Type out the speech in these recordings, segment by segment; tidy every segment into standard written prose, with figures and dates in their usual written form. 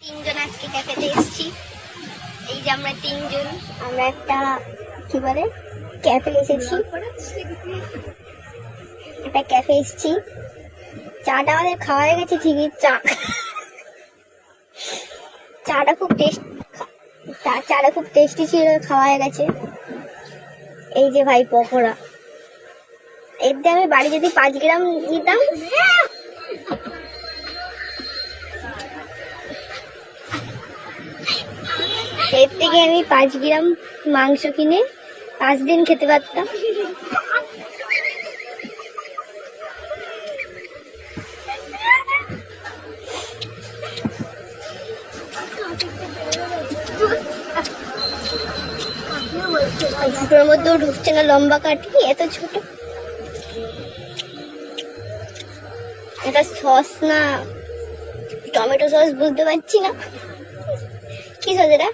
তিনজন আজকে ক্যাফেতে এসেছি। এই যে আমরা তিনজন, আমরা একটা কি বলে ক্যাফে এসেছি, একটা ক্যাফে এসেছি। চাটা আমাদের খাওয়া হয়ে গেছে ঠিকই, চাটা খুব টেস্টি ছিল, খাওয়া হয়ে গেছে। এই যে ভাই পকোড়া, এর দিয়ে আমি বাড়ি যদি 5 গ্রাম নিতাম, এর থেকে আমি 5 গ্রাম মাংস কিনে 5 দিন খেতে পারতাম। দুটোর মধ্যেও ঢুকছে না, লম্বা কাঠি এত ছোট। এটা সস না টমেটো সস বুঝতে পারছি না, কি সস এটা?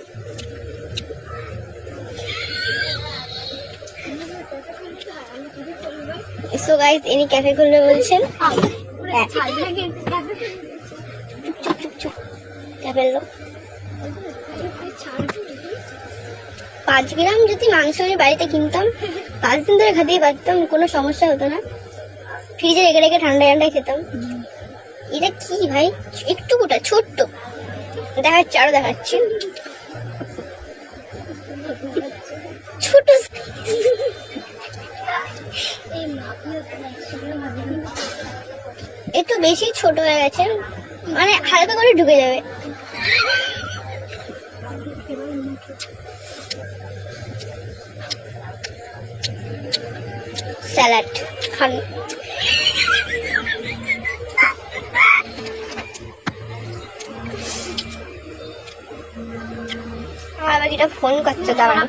সো গাইস, ইনি ক্যাফে খুলবে বলছেন। ক্যাফের লোক 5 গ্রাম যদি মাংস আমি বাড়িতে কিনতাম, 5 দিন ধরে খেতেই পারতাম, কোনো সমস্যা হতো না। ফ্রিজে রেখে রেখে ঠান্ডায় খেতাম। এটা কি ভাই, একটু গোটা ছোট্ট দেখাচ্ছি, আরো দেখাচ্ছি, ছোট একটু বেশি ছোট হয়ে গেছে, মানে হালকা করে ঢুকে যাবে। স্যালাড খান। আমার বাকিটা ফোন করছে, দাঁড়ান।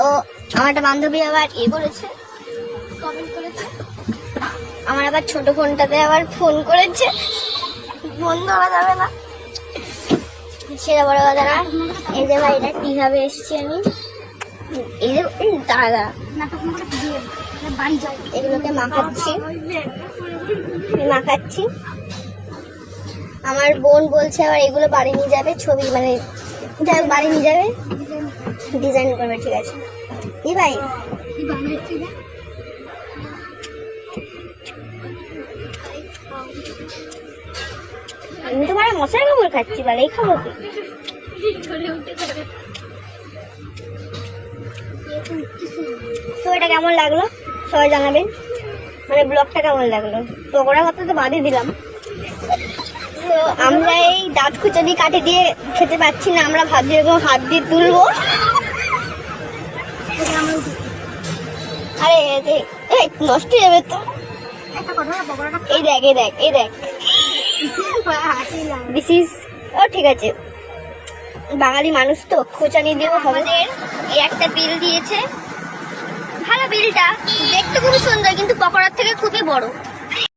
ও আমার একটা বান্ধবী আবার করেছে, কমেন্ট করেছে, আমার আবার ছোট ফোনটাতে আবার ফোন করেছে, ফোন ধরা যাবে না, সেটা বড় কথা না। এই যে ভাই, এটা কিভাবে এসছি আমি, এই যে দাদা এগুলোকে মাখাচ্ছি। আমার বোন বলছে আবার এগুলো বাড়ি নিয়ে যাবে, ছবি মানে যাই হোক বাড়ি নিয়ে যাবে, ডিজাইন করবে। ঠিক আছে এই ভাই, আমি তো মানে মশার কামড় খাচ্ছি, বলে এই খাবো কি? তো এটা কেমন লাগলো সবাই জানাবেন, মানে ব্লগটা কেমন লাগলো। পকোড়া কথা তো বাদই দিলাম। তো আমরা এই দাঁত কুচনি কাঠি দিয়ে খেতে পাচ্ছি না, আমরা ভাবছি এরকম হাত দিয়ে তুলবো। আরে নষ্ট হয়ে যাবে তো। এই দেখ দিস ইজ, ও ঠিক আছে, বাঙালি মানুষ তো খোঁচানি দিয়েও হবে। এই একটা বিল দিয়েছে, ভালো বিলটা দেখতে খুব সুন্দর, কিন্তু পকোড়ার থেকে খুবই বড়।